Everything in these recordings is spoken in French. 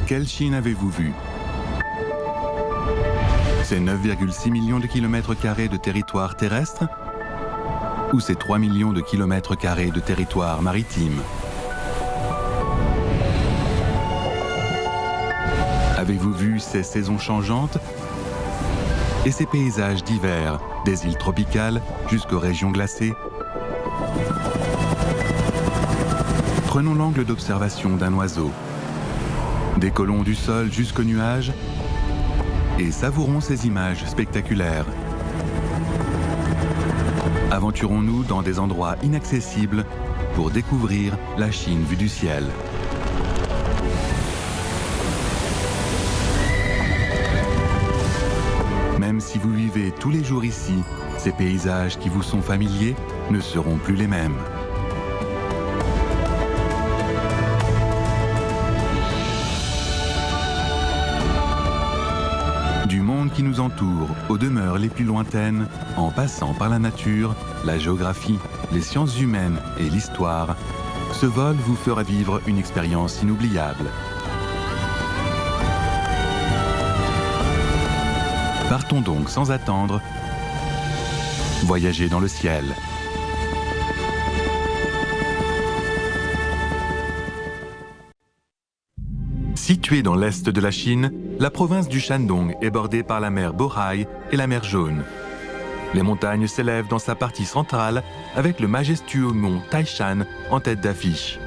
Quelle Chine avez-vous vu? Ces 9,6 millions de kilomètres carrés de territoire terrestre ou ces 3 millions de kilomètres carrés de territoire maritime? Avez-vous vu ces saisons changeantes et ces paysages divers, des îles tropicales jusqu'aux régions glacées? Prenons l'angle d'observation d'un oiseau. Décollons du sol jusqu'aux nuages et savourons ces images spectaculaires. Aventurons-nous dans des endroits inaccessibles pour découvrir la Chine vue du ciel. Même si vous vivez tous les jours ici, ces paysages qui vous sont familiers ne seront plus les mêmes. Du monde qui nous entoure aux demeures les plus lointaines, en passant par la nature, la géographie, les sciences humaines et l'histoire, ce vol vous fera vivre une expérience inoubliable. Partons donc sans attendre, voyager dans le ciel. Située dans l'est de la Chine, la province du Shandong est bordée par la mer Bohai et la mer Jaune. Les montagnes s'élèvent dans sa partie centrale avec le majestueux mont Taishan en tête d'affiche.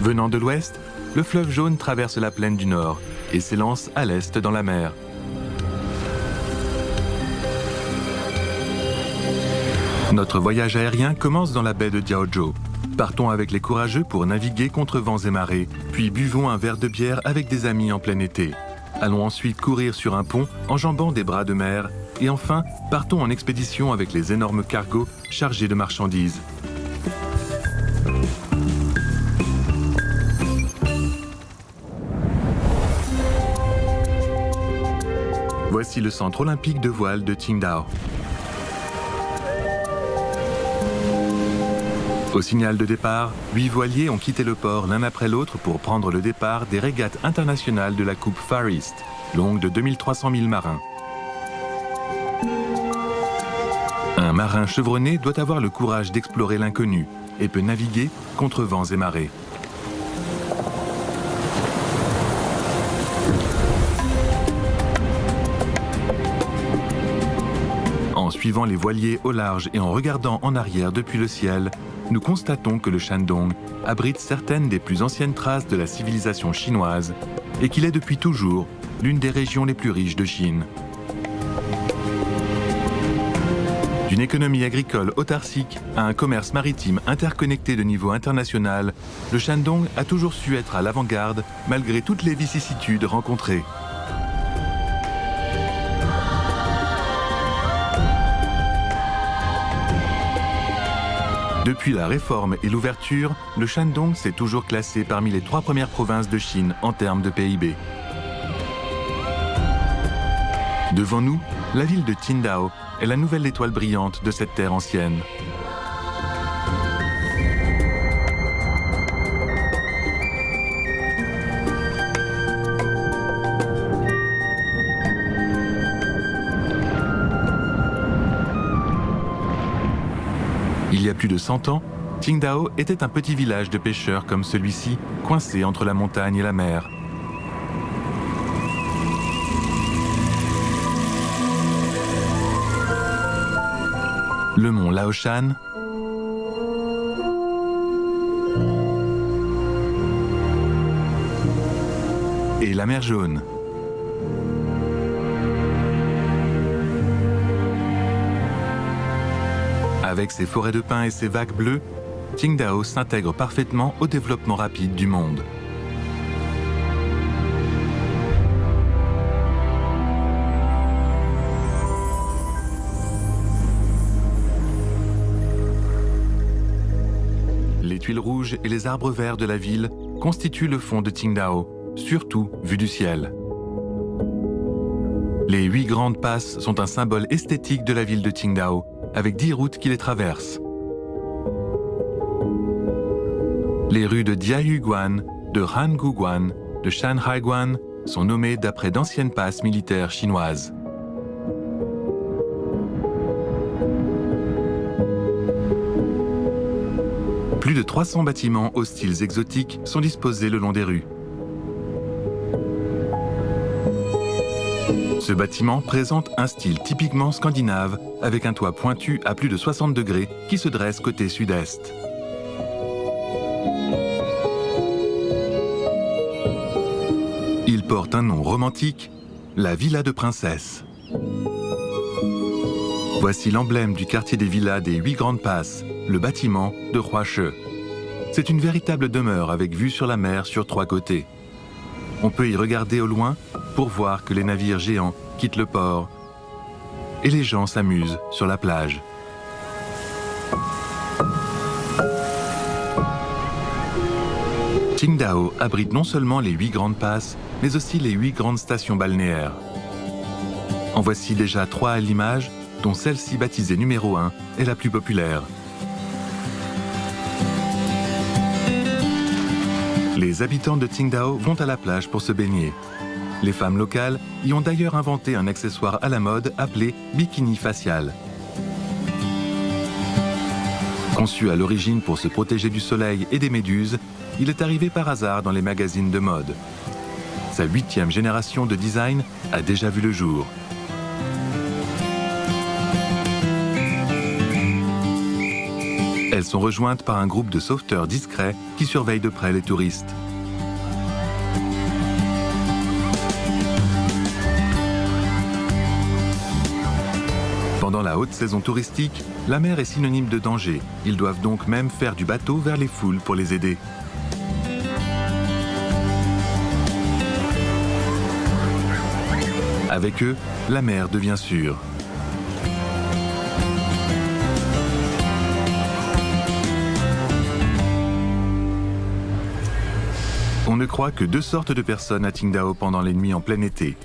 Venant de l'ouest, le fleuve Jaune traverse la plaine du nord et s'élance à l'est dans la mer. Notre voyage aérien commence dans la baie de Diaozhou. Partons avec les courageux pour naviguer contre vents et marées, puis buvons un verre de bière avec des amis en plein été. Allons ensuite courir sur un pont, enjambant des bras de mer, et enfin, partons en expédition avec les énormes cargos chargés de marchandises. Voici le centre olympique de voile de Qingdao. Au signal de départ, 8 voiliers ont quitté le port l'un après l'autre pour prendre le départ des régates internationales de la Coupe Far East, longue de 2300 000 marins. Un marin chevronné doit avoir le courage d'explorer l'inconnu et peut naviguer contre vents et marées. En suivant les voiliers au large et en regardant en arrière depuis le ciel, nous constatons que le Shandong abrite certaines des plus anciennes traces de la civilisation chinoise et qu'il est depuis toujours l'une des régions les plus riches de Chine. D'une économie agricole autarcique à un commerce maritime interconnecté de niveau international, le Shandong a toujours su être à l'avant-garde malgré toutes les vicissitudes rencontrées. Depuis la réforme et l'ouverture, le Shandong s'est toujours classé parmi les 3 premières provinces de Chine en termes de PIB. Devant nous, la ville de Qingdao est la nouvelle étoile brillante de cette terre ancienne. Il y a plus de 100 ans, Qingdao était un petit village de pêcheurs comme celui-ci, coincé entre la montagne et la mer. Le mont Laoshan, et la mer Jaune. Avec ses forêts de pins et ses vagues bleues, Qingdao s'intègre parfaitement au développement rapide du monde. Les tuiles rouges et les arbres verts de la ville constituent le fond de Qingdao, surtout vu du ciel. Les 8 grandes passes sont un symbole esthétique de la ville de Qingdao, avec 10 routes qui les traversent. Les rues de Jiayuguan, de Hanguguan, de Shanhaiguan sont nommés d'après d'anciennes passes militaires chinoises. Plus de 300 bâtiments aux styles exotiques sont disposés le long des rues. Ce bâtiment présente un style typiquement scandinave avec un toit pointu à plus de 60 degrés qui se dresse côté sud-est. Il porte un nom romantique, la Villa de Princesse. Voici l'emblème du quartier des villas des 8 grandes passes, le bâtiment de Huache. C'est une véritable demeure avec vue sur la mer sur 3 côtés. On peut y regarder au loin pour voir que les navires géants quittent le port et les gens s'amusent sur la plage. Qingdao abrite non seulement les 8 grandes passes, mais aussi les 8 grandes stations balnéaires. En voici déjà 3 à l'image, dont celle-ci baptisée numéro 1 est la plus populaire. Les habitants de Qingdao vont à la plage pour se baigner. Les femmes locales y ont d'ailleurs inventé un accessoire à la mode appelé bikini facial. Conçu à l'origine pour se protéger du soleil et des méduses, il est arrivé par hasard dans les magazines de mode. Sa 8e génération de design a déjà vu le jour. Elles sont rejointes par un groupe de sauveteurs discrets qui surveillent de près les touristes. Pendant la haute saison touristique, la mer est synonyme de danger. Ils doivent donc même faire du bateau vers les foules pour les aider. Avec eux, la mer devient sûre. On ne croit que 2 sortes de personnes à Qingdao pendant les nuits en plein été.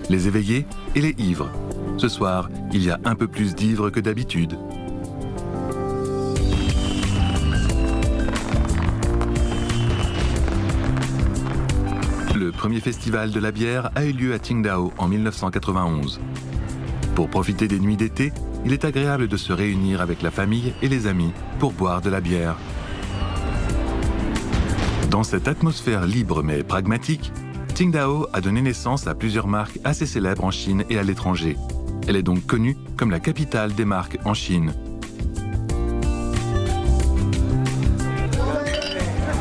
Les éveillés et les ivres. Ce soir, il y a un peu plus d'ivres que d'habitude. Le premier festival de la bière a eu lieu à Qingdao en 1991. Pour profiter des nuits d'été, il est agréable de se réunir avec la famille et les amis pour boire de la bière. Dans cette atmosphère libre mais pragmatique, Qingdao a donné naissance à plusieurs marques assez célèbres en Chine et à l'étranger. Elle est donc connue comme la capitale des marques en Chine.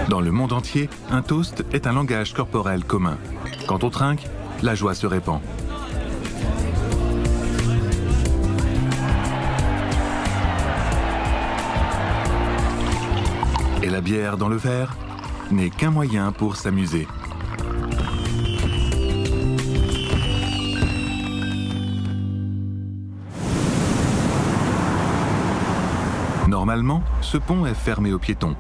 Dans le monde entier, un toast est un langage corporel commun. Quand on trinque, la joie se répand. Et la bière dans le verre n'est qu'un moyen pour s'amuser. Normalement, ce pont est fermé aux piétons.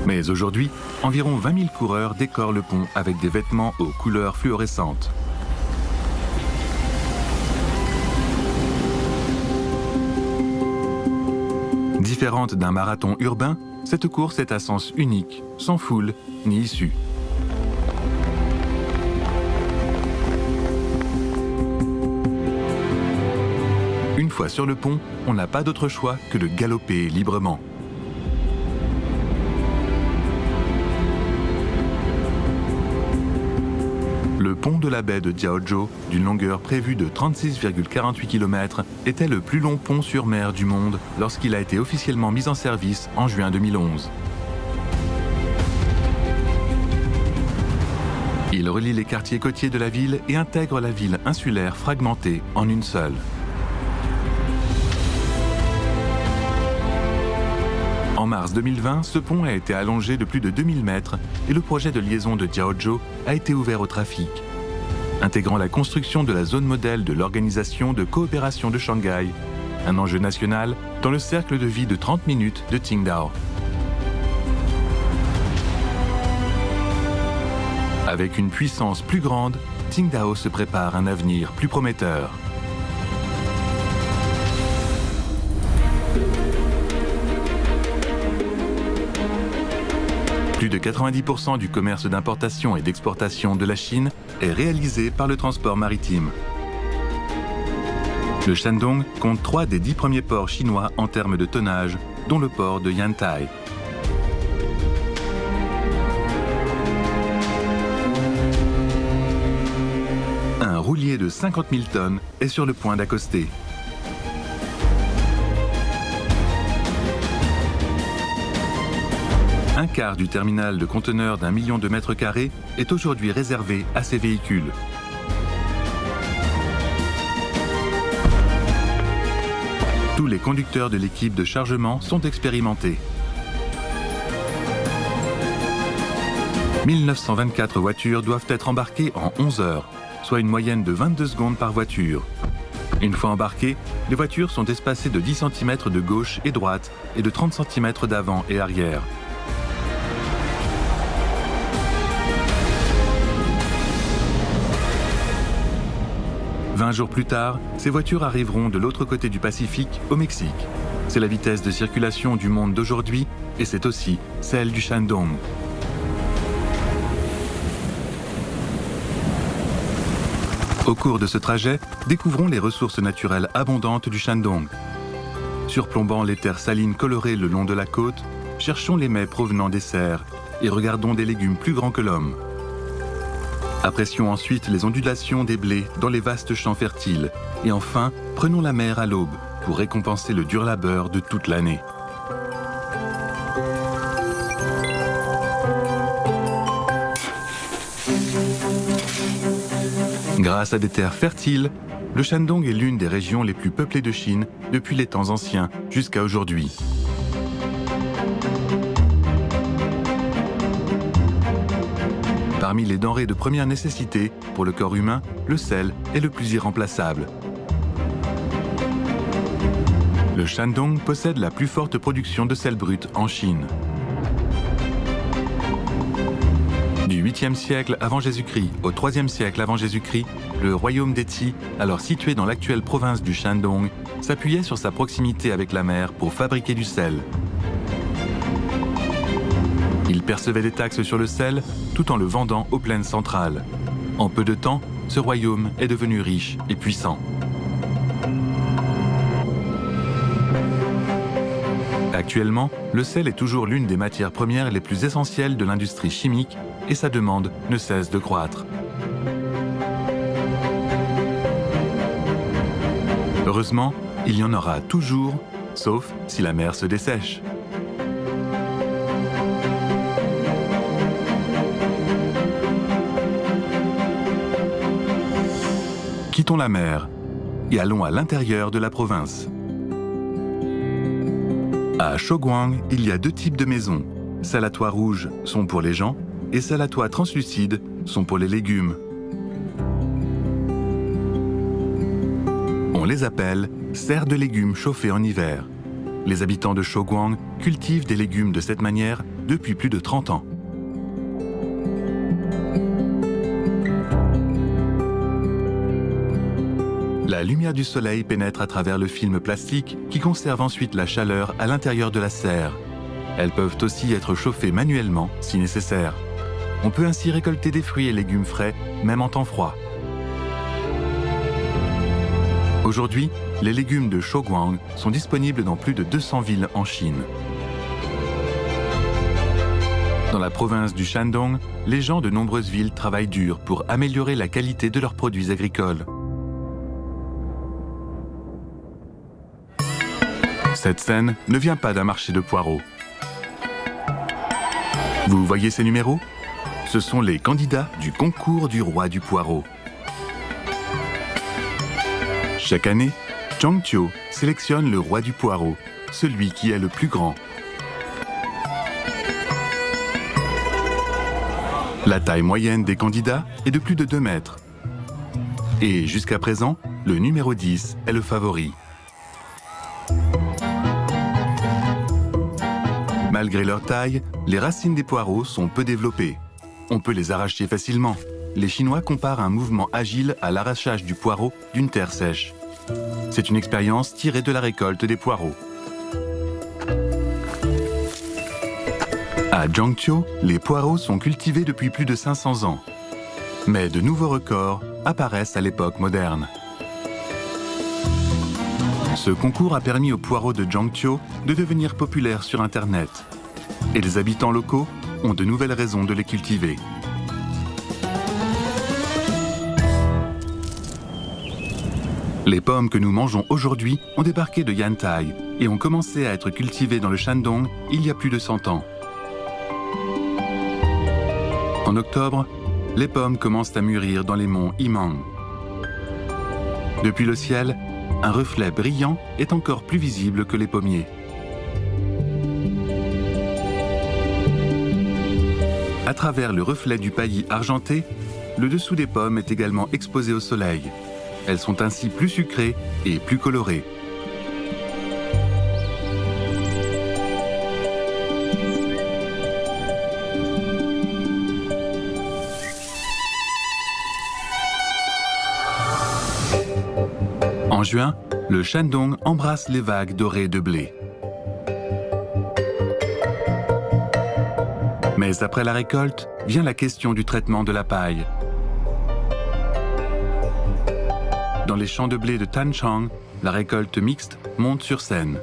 Mais aujourd'hui, environ 20 000 coureurs décorent le pont avec des vêtements aux couleurs fluorescentes. Différente d'un marathon urbain, cette course est à sens unique, sans foule ni issue. Une fois sur le pont, on n'a pas d'autre choix que de galoper librement. Le pont de la baie de Jiaozhou, d'une longueur prévue de 36,48 km, était le plus long pont sur mer du monde lorsqu'il a été officiellement mis en service en juin 2011. Il relie les quartiers côtiers de la ville et intègre la ville insulaire fragmentée en une seule. En mars 2020, ce pont a été allongé de plus de 2000 mètres et le projet de liaison de Jiaozhou a été ouvert au trafic, intégrant la construction de la zone modèle de l'Organisation de coopération de Shanghai, un enjeu national dans le cercle de vie de 30 minutes de Qingdao. Avec une puissance plus grande, Qingdao se prépare un avenir plus prometteur. Plus de 90% du commerce d'importation et d'exportation de la Chine est réalisé par le transport maritime. Le Shandong compte 3 des 10 premiers ports chinois en termes de tonnage, dont le port de Yantai. Un roulier de 50 000 tonnes est sur le point d'accoster. Un quart du terminal de conteneurs d'1 million de mètres carrés est aujourd'hui réservé à ces véhicules. Tous les conducteurs de l'équipe de chargement sont expérimentés. 1924 voitures doivent être embarquées en 11 heures, soit une moyenne de 22 secondes par voiture. Une fois embarquées, les voitures sont espacées de 10 cm de gauche et droite et de 30 cm d'avant et arrière. « 20 jours plus tard, ces voitures arriveront de l'autre côté du Pacifique, au Mexique. C'est la vitesse de circulation du monde d'aujourd'hui et c'est aussi celle du Shandong. Au cours de ce trajet, découvrons les ressources naturelles abondantes du Shandong. Surplombant les terres salines colorées le long de la côte, cherchons les mets provenant des serres et regardons des légumes plus grands que l'homme. Apprécions ensuite les ondulations des blés dans les vastes champs fertiles. Et enfin, prenons la mer à l'aube pour récompenser le dur labeur de toute l'année. Grâce à des terres fertiles, le Shandong est l'une des régions les plus peuplées de Chine depuis les temps anciens jusqu'à aujourd'hui. Parmi les denrées de première nécessité pour le corps humain, le sel est le plus irremplaçable. Le Shandong possède la plus forte production de sel brut en Chine. Du 8e siècle avant Jésus-Christ au 3e siècle avant Jésus-Christ, le royaume d'Etsi, alors situé dans l'actuelle province du Shandong, s'appuyait sur sa proximité avec la mer pour fabriquer du sel. Il percevait des taxes sur le sel tout en le vendant aux plaines centrales. En peu de temps, ce royaume est devenu riche et puissant. Actuellement, le sel est toujours l'une des matières premières les plus essentielles de l'industrie chimique et sa demande ne cesse de croître. Heureusement, il y en aura toujours, sauf si la mer se dessèche. Quittons la mer et allons à l'intérieur de la province. À Shouguang, il y a 2 types de maisons. Celles à toit rouge sont pour les gens et celles à toit translucide sont pour les légumes. On les appelle serres de légumes chauffées en hiver. Les habitants de Shouguang cultivent des légumes de cette manière depuis plus de 30 ans. La lumière du soleil pénètre à travers le film plastique qui conserve ensuite la chaleur à l'intérieur de la serre. Elles peuvent aussi être chauffées manuellement si nécessaire. On peut ainsi récolter des fruits et légumes frais, même en temps froid. Aujourd'hui, les légumes de Shouguang sont disponibles dans plus de 200 villes en Chine. Dans la province du Shandong, les gens de nombreuses villes travaillent dur pour améliorer la qualité de leurs produits agricoles. Cette scène ne vient pas d'un marché de poireaux. Vous voyez ces numéros? Ce sont les candidats du concours du roi du poireau. Chaque année, Zhang Qiu sélectionne le roi du poireau, celui qui est le plus grand. La taille moyenne des candidats est de plus de 2 mètres. Et jusqu'à présent, le numéro 10 est le favori. Malgré leur taille, les racines des poireaux sont peu développées. On peut les arracher facilement. Les Chinois comparent un mouvement agile à l'arrachage du poireau d'une terre sèche. C'est une expérience tirée de la récolte des poireaux. À Zhangqiu, les poireaux sont cultivés depuis plus de 500 ans. Mais de nouveaux records apparaissent à l'époque moderne. Ce concours a permis aux poireaux de Zhangqiu de devenir populaires sur Internet. Et les habitants locaux ont de nouvelles raisons de les cultiver. Les pommes que nous mangeons aujourd'hui ont débarqué de Yantai et ont commencé à être cultivées dans le Shandong il y a plus de 100 ans. En octobre, les pommes commencent à mûrir dans les monts Yimang. Depuis le ciel, un reflet brillant est encore plus visible que les pommiers. À travers le reflet du paillis argenté, le dessous des pommes est également exposé au soleil. Elles sont ainsi plus sucrées et plus colorées. En juin, le Shandong embrasse les vagues dorées de blé. Mais après la récolte, vient la question du traitement de la paille. Dans les champs de blé de Tanchang, la récolte mixte monte sur scène.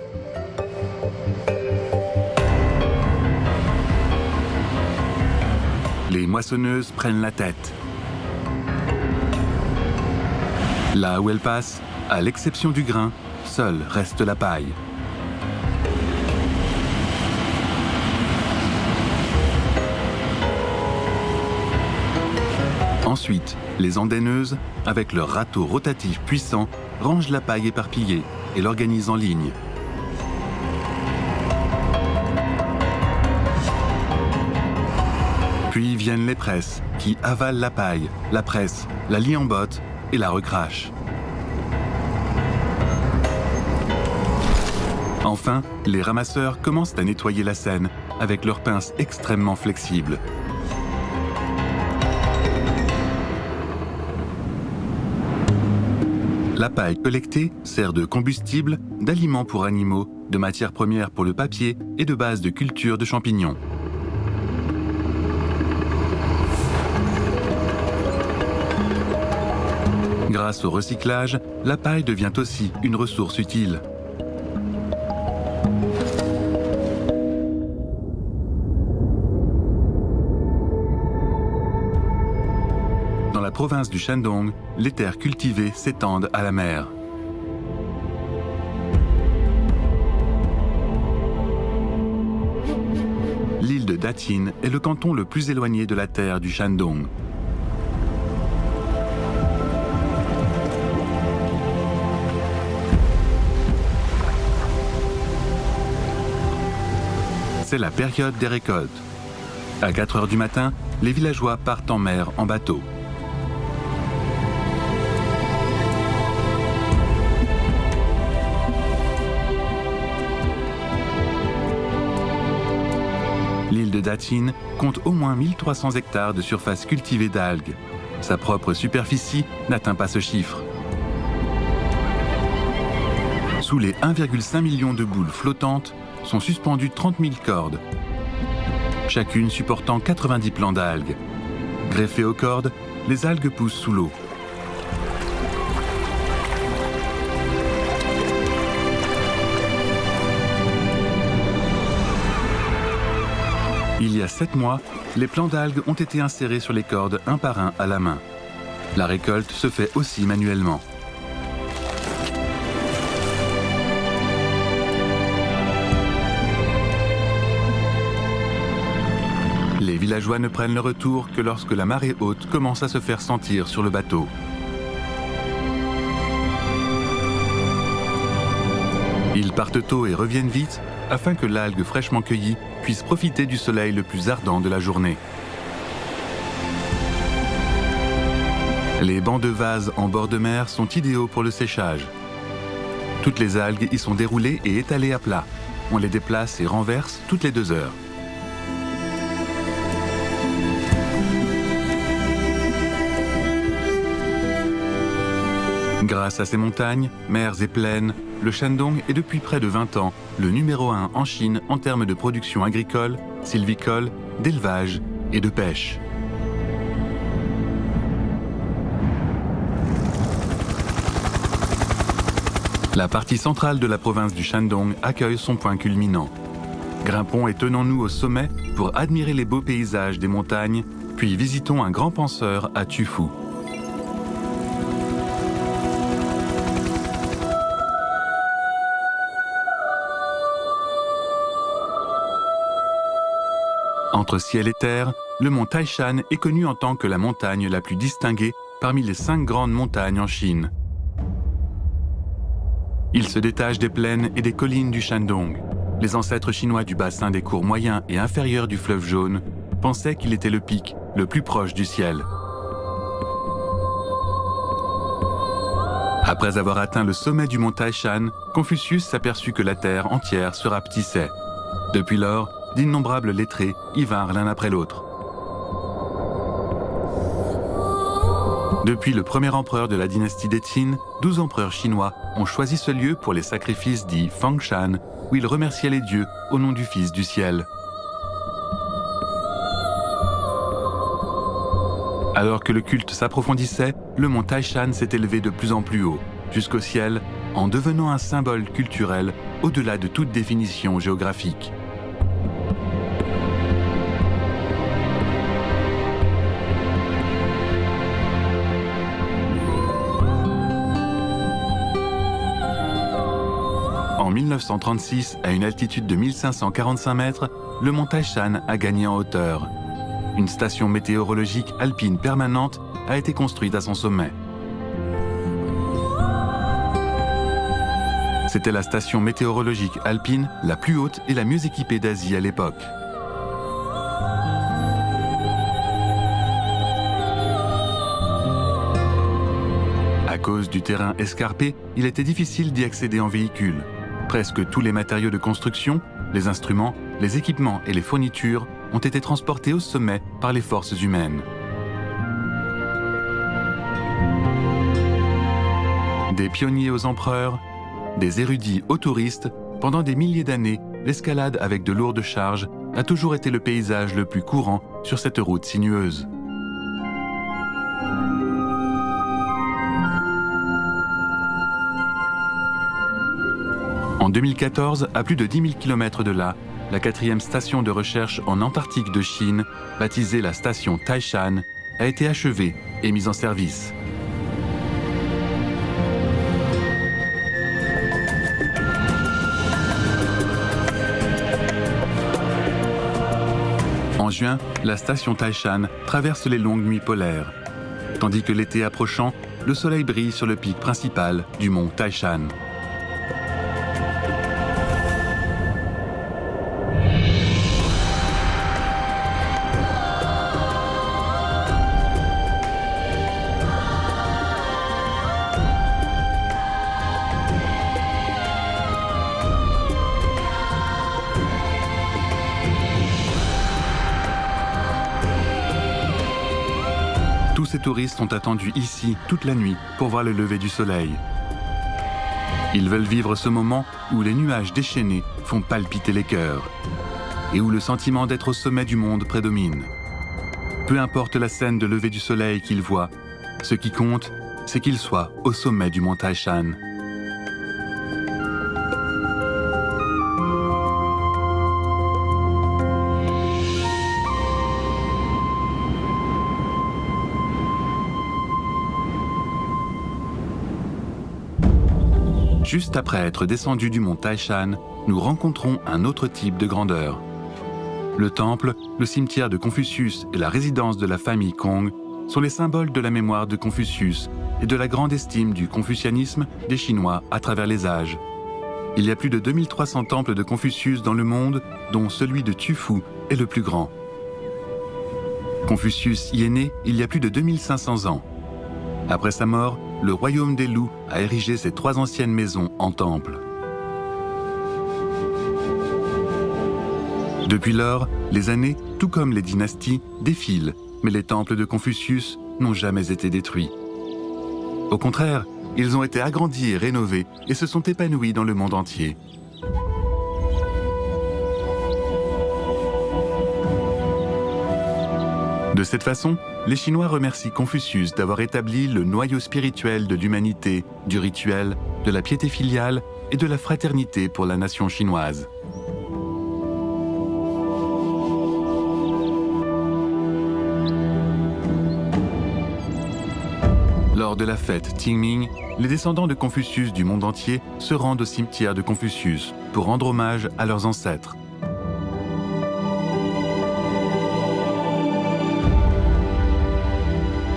Les moissonneuses prennent la tête. Là où elles passent, à l'exception du grain, seule reste la paille. Ensuite, les andaineuses, avec leur râteau rotatif puissant, rangent la paille éparpillée et l'organisent en ligne. Puis viennent les presses, qui avalent la paille, la pressent, la lient en bottes et la recrachent. Enfin, les ramasseurs commencent à nettoyer la scène avec leurs pinces extrêmement flexibles. La paille collectée sert de combustible, d'aliment pour animaux, de matière première pour le papier et de base de culture de champignons. Grâce au recyclage, la paille devient aussi une ressource utile. Dans la province du Shandong, les terres cultivées s'étendent à la mer. L'île de Daqin est le canton le plus éloigné de la terre du Shandong. C'est la période des récoltes. À 4 heures du matin, les villageois partent en mer en bateau. L'île de Daqin compte au moins 1300 hectares de surface cultivée d'algues. Sa propre superficie n'atteint pas ce chiffre. Sous les 1,5 million de boules flottantes sont suspendues 30 000 cordes, chacune supportant 90 plants d'algues. Greffées aux cordes, les algues poussent sous l'eau. Il y a 7 mois, les plants d'algues ont été insérés sur les cordes un par un à la main. La récolte se fait aussi manuellement. Les villageois ne prennent le retour que lorsque la marée haute commence à se faire sentir sur le bateau. Ils partent tôt et reviennent vite afin que l'algue fraîchement cueillie puisse profiter du soleil le plus ardent de la journée. Les bancs de vase en bord de mer sont idéaux pour le séchage. Toutes les algues y sont déroulées et étalées à plat. On les déplace et renverse toutes les 2 heures. Grâce à ces montagnes, mers et plaines, le Shandong est depuis près de 20 ans le numéro 1 en Chine en termes de production agricole sylvicole, d'élevage et de pêche. La partie centrale de la province du Shandong accueille son point culminant. Grimpons et tenons-nous au sommet pour admirer les beaux paysages des montagnes, puis visitons un grand penseur à Tufu. Entre ciel et terre, le mont Taishan est connu en tant que la montagne la plus distinguée parmi les 5 grandes montagnes en Chine. Il se détache des plaines et des collines du Shandong. Les ancêtres chinois du bassin des cours moyens et inférieurs du fleuve Jaune pensaient qu'il était le pic le plus proche du ciel. Après avoir atteint le sommet du mont Taishan, Confucius s'aperçut que la terre entière se rapetissait. Depuis lors, d'innombrables lettrés y vinrent l'un après l'autre. Depuis le premier empereur de la dynastie des Qin, 12 empereurs chinois ont choisi ce lieu pour les sacrifices dits Fangshan, où ils remerciaient les dieux au nom du Fils du ciel. Alors que le culte s'approfondissait, le mont Taishan s'est élevé de plus en plus haut, jusqu'au ciel, en devenant un symbole culturel au-delà de toute définition géographique. En 1936, à une altitude de 1545 mètres, le mont Taishan a gagné en hauteur. Une station météorologique alpine permanente a été construite à son sommet. C'était la station météorologique alpine la plus haute et la mieux équipée d'Asie à l'époque. À cause du terrain escarpé, il était difficile d'y accéder en véhicule. Presque tous les matériaux de construction, les instruments, les équipements et les fournitures ont été transportés au sommet par les forces humaines. Des pionniers aux empereurs, des érudits aux touristes, pendant des milliers d'années, l'escalade avec de lourdes charges a toujours été le paysage le plus courant sur cette route sinueuse. En 2014, à plus de 10 000 km de là, la 4e station de recherche en Antarctique de Chine, baptisée la station Taishan, a été achevée et mise en service. En juin, la station Taishan traverse les longues nuits polaires, tandis que l'été approchant, le soleil brille sur le pic principal du mont Taishan. Tous ces touristes ont attendu ici toute la nuit pour voir le lever du soleil. Ils veulent vivre ce moment où les nuages déchaînés font palpiter les cœurs et où le sentiment d'être au sommet du monde prédomine. Peu importe la scène de lever du soleil qu'ils voient, ce qui compte, c'est qu'ils soient au sommet du mont Taishan. Juste après être descendus du mont Taishan, nous rencontrons un autre type de grandeur. Le temple, le cimetière de Confucius et la résidence de la famille Kong sont les symboles de la mémoire de Confucius et de la grande estime du confucianisme des Chinois à travers les âges. Il y a plus de 2300 temples de Confucius dans le monde, dont celui de Tufu est le plus grand. Confucius y est né il y a plus de 2500 ans. Après sa mort, le royaume des loups a érigé ses 3 anciennes maisons en temple. Depuis lors, les années, tout comme les dynasties, défilent, mais les temples de Confucius n'ont jamais été détruits. Au contraire, ils ont été agrandis et rénovés et se sont épanouis dans le monde entier. De cette façon, les Chinois remercient Confucius d'avoir établi le noyau spirituel de l'humanité, du rituel, de la piété filiale et de la fraternité pour la nation chinoise. Lors de la fête Qingming, les descendants de Confucius du monde entier se rendent au cimetière de Confucius pour rendre hommage à leurs ancêtres.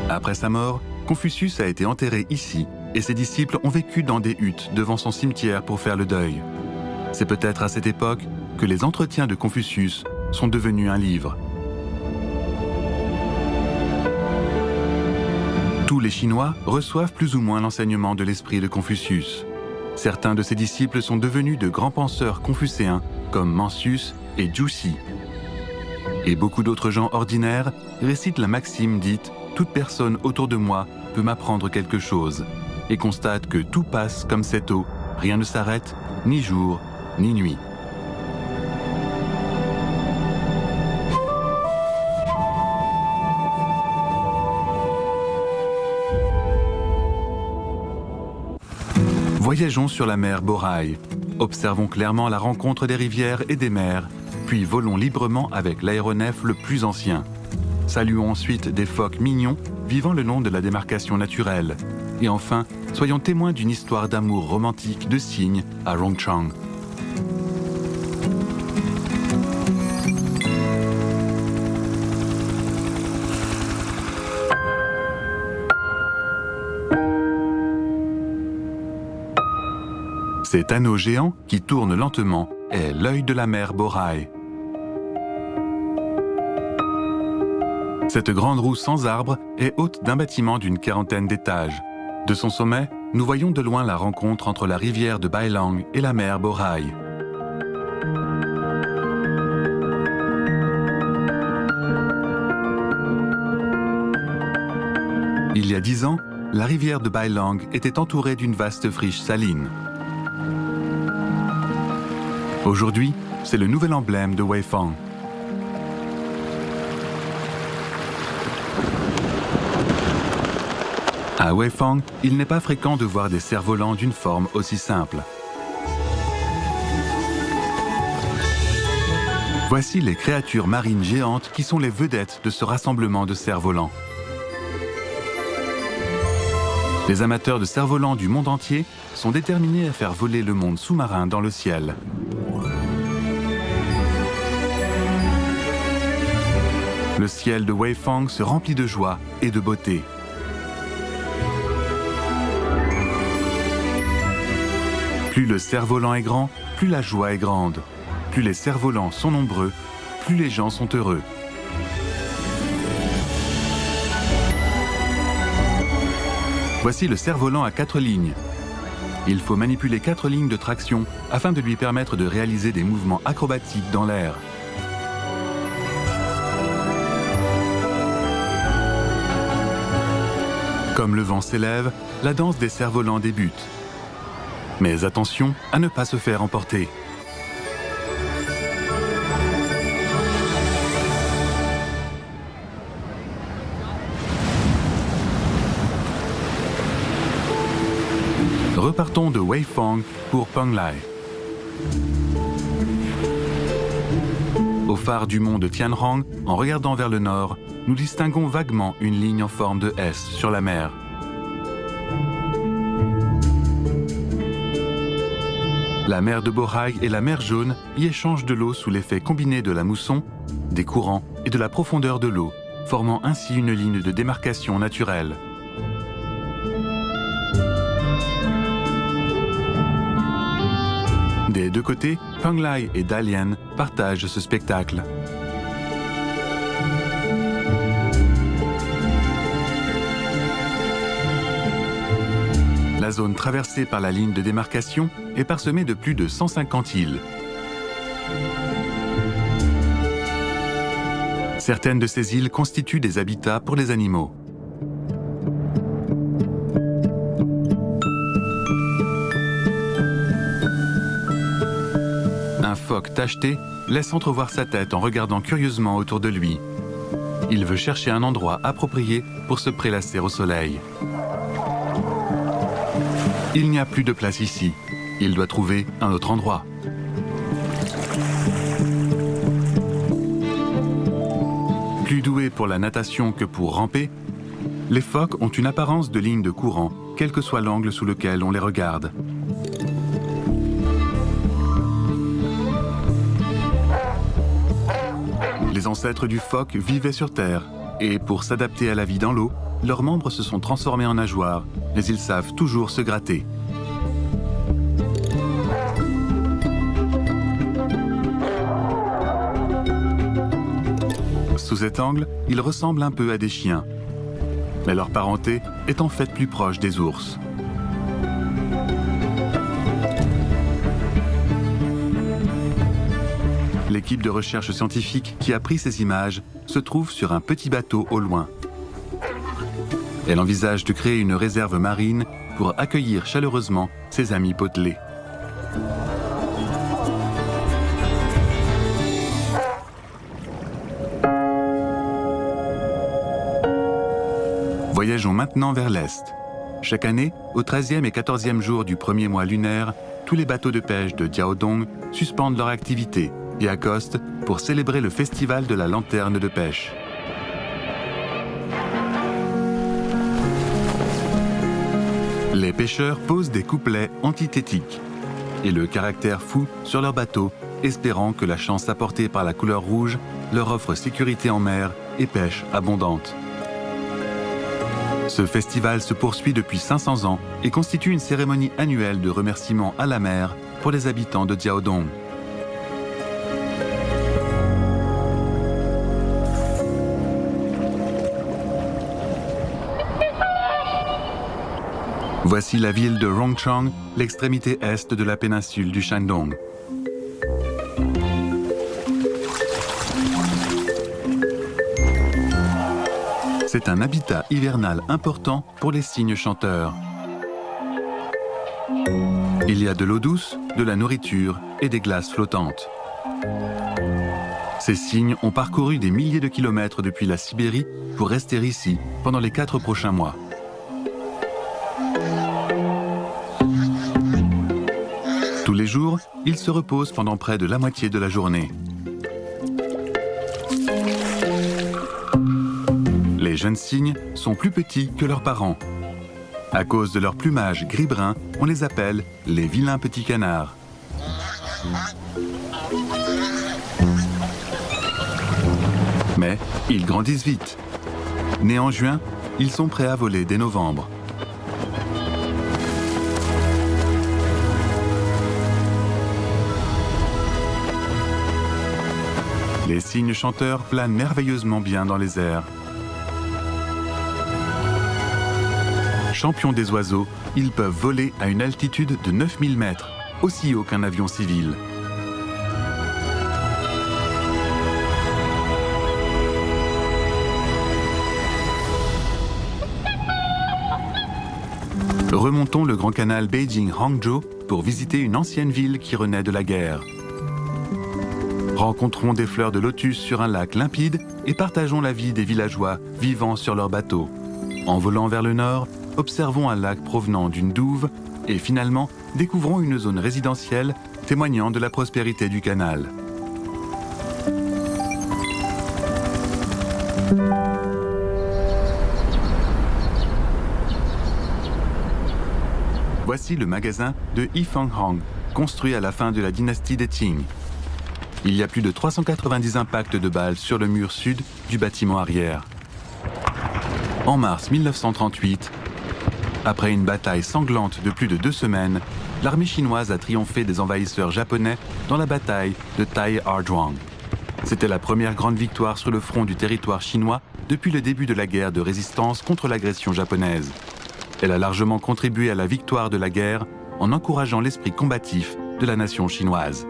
Après sa mort, Confucius a été enterré ici et ses disciples ont vécu dans des huttes devant son cimetière pour faire le deuil. C'est peut-être à cette époque que les entretiens de Confucius sont devenus un livre. Tous les Chinois reçoivent plus ou moins l'enseignement de l'esprit de Confucius. Certains de ses disciples sont devenus de grands penseurs confucéens comme Mencius et Zhu Xi. Et beaucoup d'autres gens ordinaires récitent la maxime dite « Toute personne autour de moi peut m'apprendre quelque chose » et constatent que tout passe comme cette eau, rien ne s'arrête, ni jour, ni nuit. Voyageons sur la mer Bohai. Observons clairement la rencontre des rivières et des mers, puis volons librement avec l'aéronef le plus ancien. Saluons ensuite des phoques mignons vivant le long de la démarcation naturelle. Et enfin, soyons témoins d'une histoire d'amour romantique de cygne à Rongchang. Cet anneau géant qui tourne lentement est l'œil de la mer Bohai. Cette grande roue sans arbre est haute d'un bâtiment d'une 40aine d'étages. De son sommet, nous voyons de loin la rencontre entre la rivière de Bailang et la mer Bohai. Il y a 10 ans, la rivière de Bailang était entourée d'une vaste friche saline. Aujourd'hui, c'est le nouvel emblème de Weifang. À Weifang, il n'est pas fréquent de voir des cerfs-volants d'une forme aussi simple. Voici les créatures marines géantes qui sont les vedettes de ce rassemblement de cerfs-volants. Les amateurs de cerfs-volants du monde entier sont déterminés à faire voler le monde sous-marin dans le ciel. Le ciel de Weifang se remplit de joie et de beauté. Plus le cerf-volant est grand, plus la joie est grande. Plus les cerfs-volants sont nombreux, plus les gens sont heureux. Voici le cerf-volant à 4 lignes. Il faut manipuler 4 lignes de traction afin de lui permettre de réaliser des mouvements acrobatiques dans l'air. Comme le vent s'élève, la danse des cerfs-volants débute. Mais attention à ne pas se faire emporter. Repartons de Weifang pour Penglai. Au phare du mont de Tianrong, en regardant vers le nord, nous distinguons vaguement une ligne en forme de S sur la mer. La mer de Bohai et la mer Jaune y échangent de l'eau sous l'effet combiné de la mousson, des courants et de la profondeur de l'eau, formant ainsi une ligne de démarcation naturelle. Des deux côtés, Penglai et Dalian partagent ce spectacle. La zone traversée par la ligne de démarcation est parsemée de plus de 150 îles. Certaines de ces îles constituent des habitats pour les animaux. Un phoque tacheté laisse entrevoir sa tête en regardant curieusement autour de lui. Il veut chercher un endroit approprié pour se prélasser au soleil. Il n'y a plus de place ici. Il doit trouver un autre endroit. Plus doués pour la natation que pour ramper, les phoques ont une apparence de ligne de courant, quel que soit l'angle sous lequel on les regarde. Les ancêtres du phoque vivaient sur Terre, et pour s'adapter à la vie dans l'eau, leurs membres se sont transformés en nageoires, mais ils savent toujours se gratter. Sous cet angle, ils ressemblent un peu à des chiens. Mais leur parenté est en fait plus proche des ours. L'équipe de recherche scientifique qui a pris ces images se trouve sur un petit bateau au loin. Elle envisage de créer une réserve marine pour accueillir chaleureusement ses amis potelés. Voyageons maintenant vers l'Est. Chaque année, au 13e et 14e jour du premier mois lunaire, tous les bateaux de pêche de Diaodong suspendent leur activité et accostent pour célébrer le festival de la lanterne de pêche. Les pêcheurs posent des couplets antithétiques et le caractère fou sur leur bateau, espérant que la chance apportée par la couleur rouge leur offre sécurité en mer et pêche abondante. Ce festival se poursuit depuis 500 ans et constitue une cérémonie annuelle de remerciement à la mer pour les habitants de Diaodong. Voici la ville de Rongchang, l'extrémité est de la péninsule du Shandong. C'est un habitat hivernal important pour les cygnes chanteurs. Il y a de l'eau douce, de la nourriture et des glaces flottantes. Ces cygnes ont parcouru des milliers de kilomètres depuis la Sibérie pour rester ici pendant les 4 prochains mois. Tous les jours, ils se reposent pendant près de la moitié de la journée. Les jeunes cygnes sont plus petits que leurs parents. À cause de leur plumage gris-brun, on les appelle les vilains petits canards. Mais ils grandissent vite. Nés en juin, ils sont prêts à voler dès novembre. Les cygnes chanteurs planent merveilleusement bien dans les airs. Champions des oiseaux, ils peuvent voler à une altitude de 9000 mètres, aussi haut qu'un avion civil. Remontons le grand canal Beijing-Hangzhou pour visiter une ancienne ville qui renaît de la guerre. Rencontrons des fleurs de lotus sur un lac limpide et partageons la vie des villageois vivant sur leurs bateaux. En volant vers le nord, observons un lac provenant d'une douve et finalement découvrons une zone résidentielle témoignant de la prospérité du canal. Voici le magasin de Yifeng-hang, construit à la fin de la dynastie des Qing. Il y a plus de 390 impacts de balles sur le mur sud du bâtiment arrière. En mars 1938, après une bataille sanglante de plus de 2 semaines, l'armée chinoise a triomphé des envahisseurs japonais dans la bataille de Tai Ardwang. C'était la première grande victoire sur le front du territoire chinois depuis le début de la guerre de résistance contre l'agression japonaise. Elle a largement contribué à la victoire de la guerre en encourageant l'esprit combatif de la nation chinoise.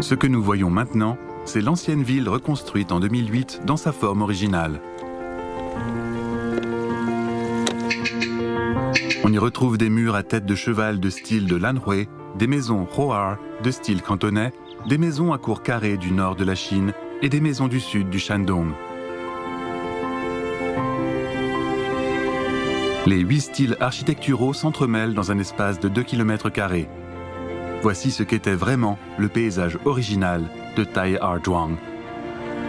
Ce que nous voyons maintenant, c'est l'ancienne ville reconstruite en 2008 dans sa forme originale. On y retrouve des murs à tête de cheval de style de Lanhui, des maisons Ho'ar de style cantonais, des maisons à cours carrés du nord de la Chine et des maisons du sud du Shandong. Les 8 styles architecturaux s'entremêlent dans un espace de 2 km². Voici ce qu'était vraiment le paysage original de Taizhuang.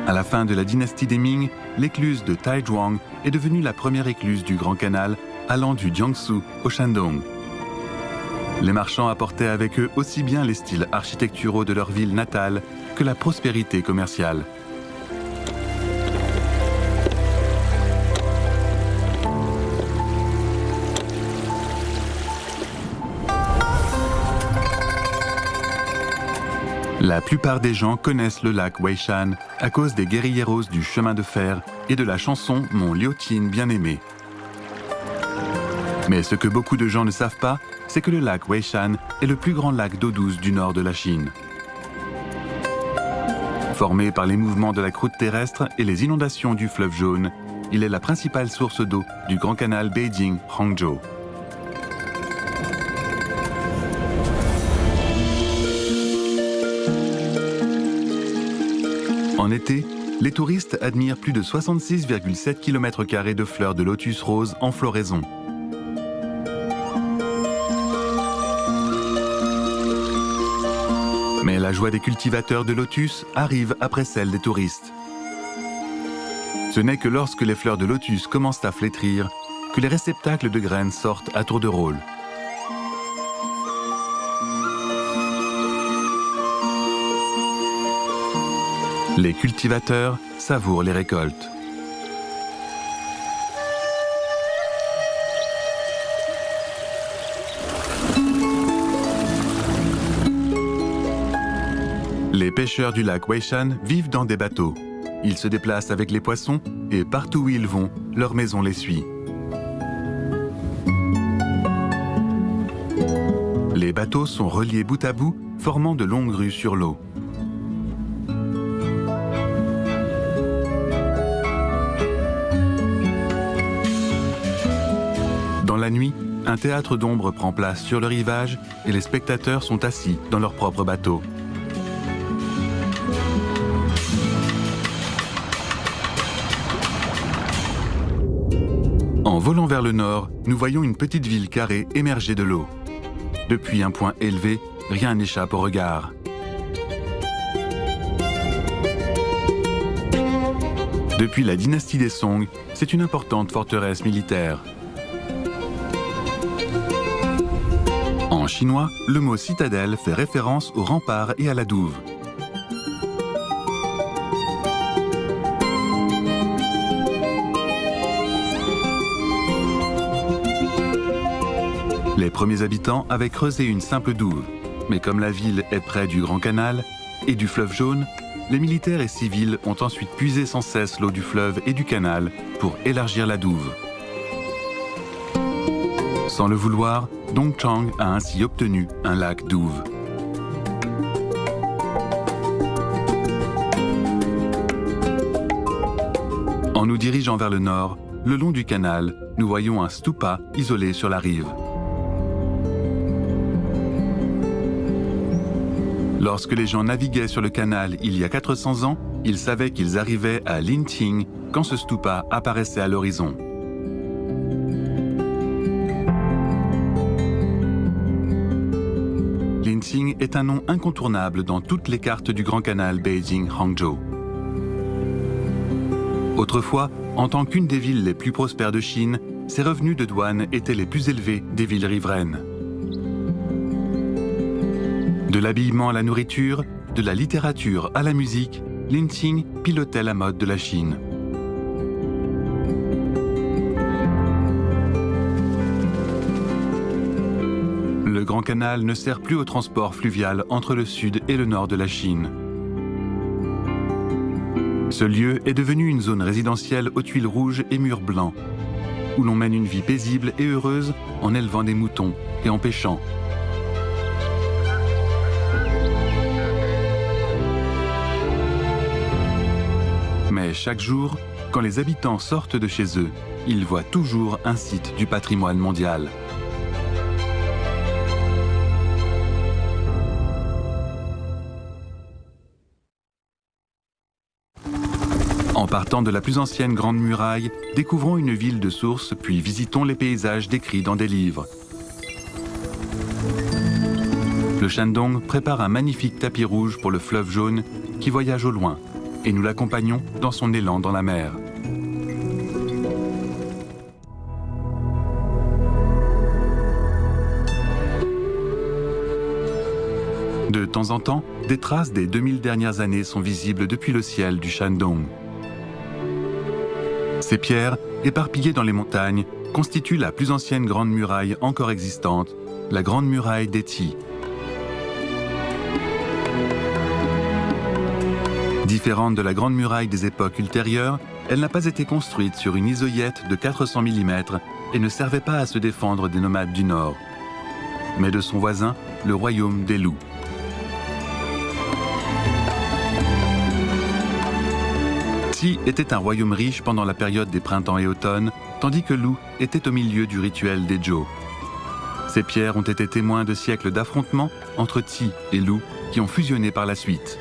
À la fin de la dynastie des Ming, l'écluse de Taizhuang est devenue la première écluse du Grand Canal allant du Jiangsu au Shandong. Les marchands apportaient avec eux aussi bien les styles architecturaux de leur ville natale que la prospérité commerciale. La plupart des gens connaissent le lac Weishan à cause des guérilleros du chemin de fer et de la chanson « Mon Liuqin bien-aimé ». Mais ce que beaucoup de gens ne savent pas, c'est que le lac Weishan est le plus grand lac d'eau douce du nord de la Chine. Formé par les mouvements de la croûte terrestre et les inondations du fleuve Jaune, il est la principale source d'eau du grand canal Beijing-Hangzhou. En été, les touristes admirent plus de 66,7 km² de fleurs de lotus rose en floraison. Mais la joie des cultivateurs de lotus arrive après celle des touristes. Ce n'est que lorsque les fleurs de lotus commencent à flétrir que les réceptacles de graines sortent à tour de rôle. Les cultivateurs savourent les récoltes. Les pêcheurs du lac Weishan vivent dans des bateaux. Ils se déplacent avec les poissons et partout où ils vont, leur maison les suit. Les bateaux sont reliés bout à bout, formant de longues rues sur l'eau. Dans la nuit, un théâtre d'ombre prend place sur le rivage et les spectateurs sont assis dans leur propre bateau. En volant vers le nord, nous voyons une petite ville carrée émerger de l'eau. Depuis un point élevé, rien n'échappe au regard. Depuis la dynastie des Song, c'est une importante forteresse militaire. En chinois, le mot citadelle fait référence aux remparts et à la douve. Les premiers habitants avaient creusé une simple douve, mais comme la ville est près du Grand Canal et du fleuve Jaune, les militaires et civils ont ensuite puisé sans cesse l'eau du fleuve et du canal pour élargir la douve. Sans le vouloir, Dongchang a ainsi obtenu un lac douve. En nous dirigeant vers le nord, le long du canal, nous voyons un stupa isolé sur la rive. Lorsque les gens naviguaient sur le canal il y a 400 ans, ils savaient qu'ils arrivaient à Linqing quand ce stupa apparaissait à l'horizon. Linqing est un nom incontournable dans toutes les cartes du Grand Canal Beijing-Hangzhou. Autrefois, en tant qu'une des villes les plus prospères de Chine, ses revenus de douane étaient les plus élevés des villes riveraines. De l'habillement à la nourriture, de la littérature à la musique, Linqing pilotait la mode de la Chine. Le Grand Canal ne sert plus au transport fluvial entre le sud et le nord de la Chine. Ce lieu est devenu une zone résidentielle aux tuiles rouges et murs blancs, où l'on mène une vie paisible et heureuse en élevant des moutons et en pêchant. Mais chaque jour, quand les habitants sortent de chez eux, ils voient toujours un site du patrimoine mondial. En partant de la plus ancienne Grande Muraille, découvrons une ville de sources, puis visitons les paysages décrits dans des livres. Le Shandong prépare un magnifique tapis rouge pour le fleuve jaune qui voyage au loin, et nous l'accompagnons dans son élan dans la mer. De temps en temps, des traces des 2000 dernières années sont visibles depuis le ciel du Shandong. Ces pierres, éparpillées dans les montagnes, constituent la plus ancienne grande muraille encore existante, la Grande Muraille des Qi. Différente de la Grande Muraille des époques ultérieures, elle n'a pas été construite sur une isoyette de 400 mm et ne servait pas à se défendre des nomades du Nord, mais de son voisin, le royaume des loups. Qi était un royaume riche pendant la période des printemps et automnes, tandis que Lu était au milieu du rituel des Zhou. Ces pierres ont été témoins de siècles d'affrontements entre Qi et Lu qui ont fusionné par la suite.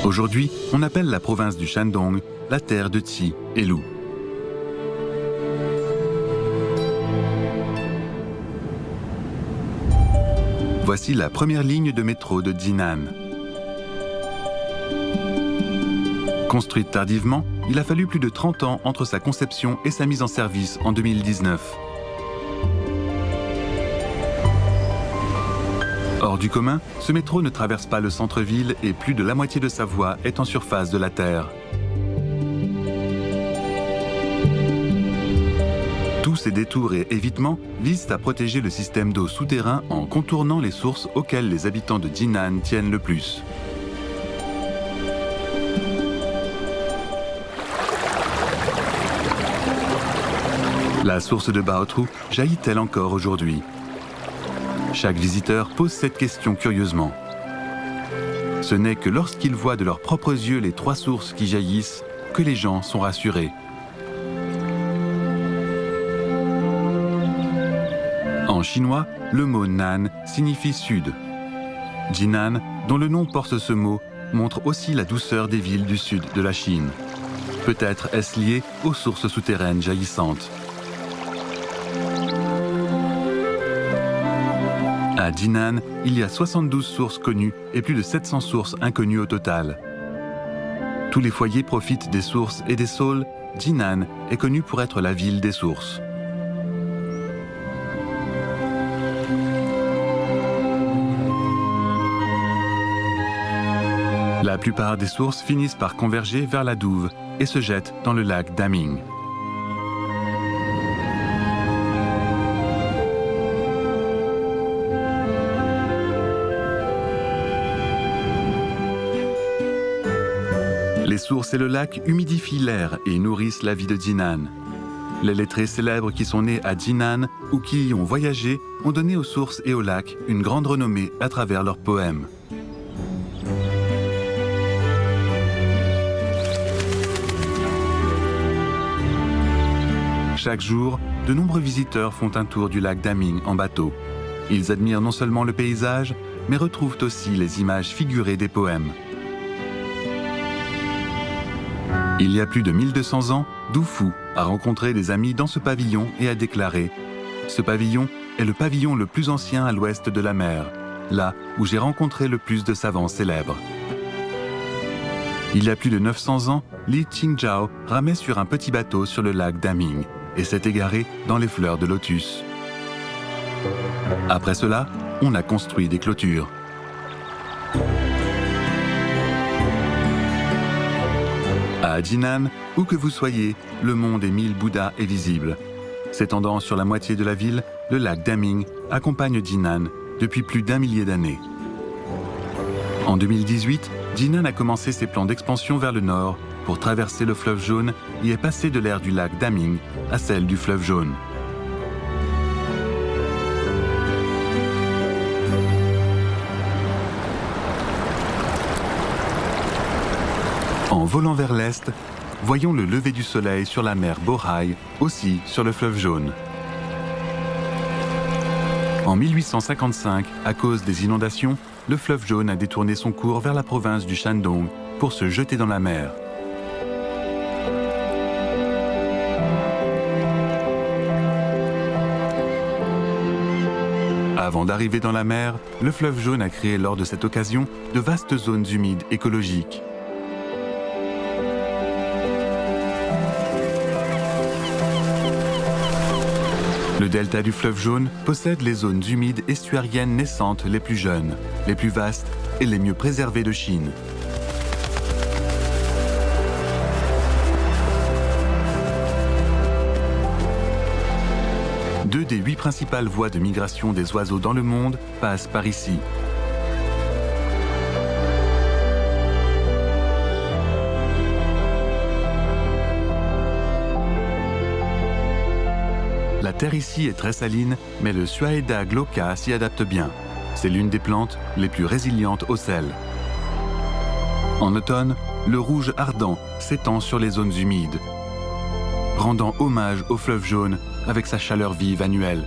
Aujourd'hui, on appelle la province du Shandong la terre de Qi et Lu. Voici la première ligne de métro de Jinan. Construite tardivement, il a fallu plus de 30 ans entre sa conception et sa mise en service en 2019. Hors du commun, ce métro ne traverse pas le centre-ville et plus de la moitié de sa voie est en surface de la Terre. Tous ces détours et évitements visent à protéger le système d'eau souterrain en contournant les sources auxquelles les habitants de Jinan tiennent le plus. La source de Baotrou jaillit-elle encore aujourd'hui? Chaque visiteur pose cette question curieusement. Ce n'est que lorsqu'ils voient de leurs propres yeux les 3 sources qui jaillissent que les gens sont rassurés. En chinois, le mot Nan signifie sud. Jinan, dont le nom porte ce mot, montre aussi la douceur des villes du sud de la Chine. Peut-être est-ce lié aux sources souterraines jaillissantes. À Jinan, il y a 72 sources connues et plus de 700 sources inconnues au total. Tous les foyers profitent des sources et des saules. Jinan est connue pour être la ville des sources. La plupart des sources finissent par converger vers la douve et se jettent dans le lac Daming. Les sources et le lac humidifient l'air et nourrissent la vie de Jinan. Les lettrés célèbres qui sont nés à Jinan ou qui y ont voyagé ont donné aux sources et aux lacs une grande renommée à travers leurs poèmes. Chaque jour, de nombreux visiteurs font un tour du lac Daming en bateau. Ils admirent non seulement le paysage, mais retrouvent aussi les images figurées des poèmes. Il y a plus de 1200 ans, Du Fu a rencontré des amis dans ce pavillon et a déclaré « Ce pavillon est le pavillon le plus ancien à l'ouest de la mer, là où j'ai rencontré le plus de savants célèbres. » Il y a plus de 900 ans, Li Qingzhao ramait sur un petit bateau sur le lac Daming et s'est égaré dans les fleurs de lotus. Après cela, on a construit des clôtures. À Jinan, où que vous soyez, le mont des 1000 Bouddhas est visible. S'étendant sur la moitié de la ville, le lac Daming accompagne Jinan depuis plus d'1 millier d'années. En 2018, Jinan a commencé ses plans d'expansion vers le nord pour traverser le fleuve jaune et est passé de l'ère du lac Daming à celle du fleuve jaune. En volant vers l'est, voyons le lever du soleil sur la mer Bohai, aussi sur le fleuve jaune. En 1855, à cause des inondations, le fleuve Jaune a détourné son cours vers la province du Shandong pour se jeter dans la mer. Avant d'arriver dans la mer, le fleuve Jaune a créé lors de cette occasion de vastes zones humides écologiques. Le delta du fleuve Jaune possède les zones humides estuariennes naissantes les plus jeunes, les plus vastes et les mieux préservées de Chine. Deux des 8 principales voies de migration des oiseaux dans le monde passent par ici. La terre ici est très saline, mais le Suaeda glauca s'y adapte bien. C'est l'une des plantes les plus résilientes au sel. En automne, le rouge ardent s'étend sur les zones humides, rendant hommage au fleuve Jaune avec sa chaleur vive annuelle.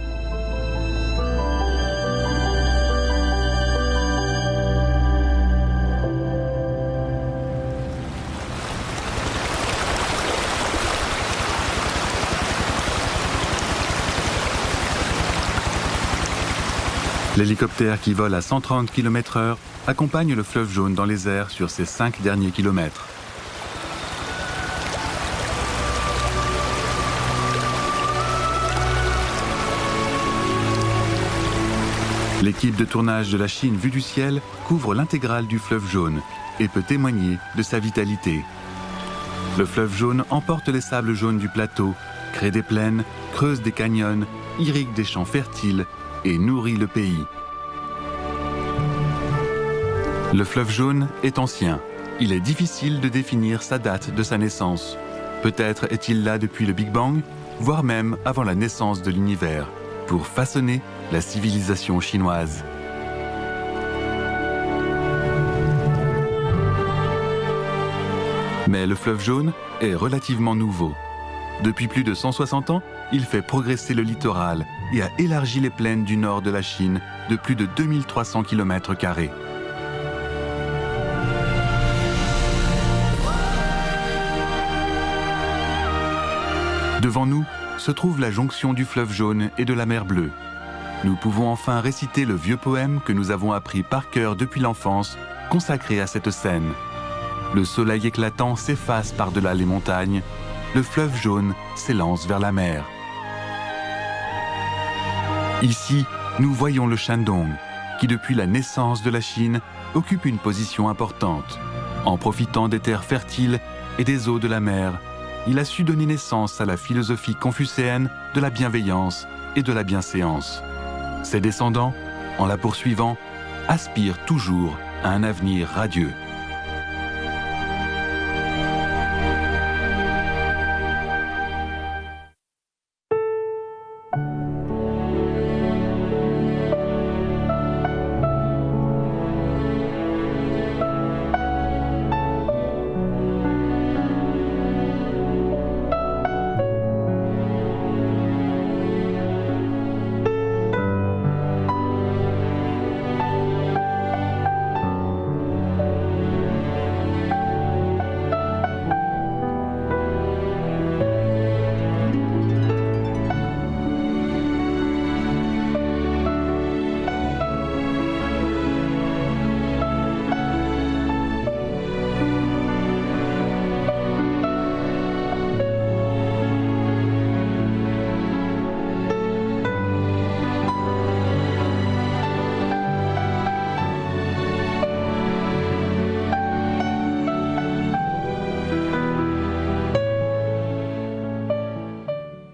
L'hélicoptère qui vole à 130 km/h accompagne le fleuve Jaune dans les airs sur ses 5 derniers kilomètres. L'équipe de tournage de la Chine vue du ciel couvre l'intégrale du fleuve Jaune et peut témoigner de sa vitalité. Le fleuve Jaune emporte les sables jaunes du plateau, crée des plaines, creuse des canyons, irrigue des champs fertiles et nourrit le pays. Le fleuve Jaune est ancien. Il est difficile de définir sa date de sa naissance. Peut-être est-il là depuis le Big Bang, voire même avant la naissance de l'univers, pour façonner la civilisation chinoise. Mais le fleuve Jaune est relativement nouveau. Depuis plus de 160 ans, il fait progresser le littoral et a élargi les plaines du nord de la Chine de plus de 2300 km². Devant nous se trouve la jonction du fleuve Jaune et de la mer Bleue. Nous pouvons enfin réciter le vieux poème que nous avons appris par cœur depuis l'enfance, consacré à cette scène. Le soleil éclatant s'efface par-delà les montagnes. Le fleuve Jaune s'élance vers la mer. Ici, nous voyons le Shandong, qui depuis la naissance de la Chine occupe une position importante. En profitant des terres fertiles et des eaux de la mer, il a su donner naissance à la philosophie confucéenne de la bienveillance et de la bienséance. Ses descendants, en la poursuivant, aspirent toujours à un avenir radieux.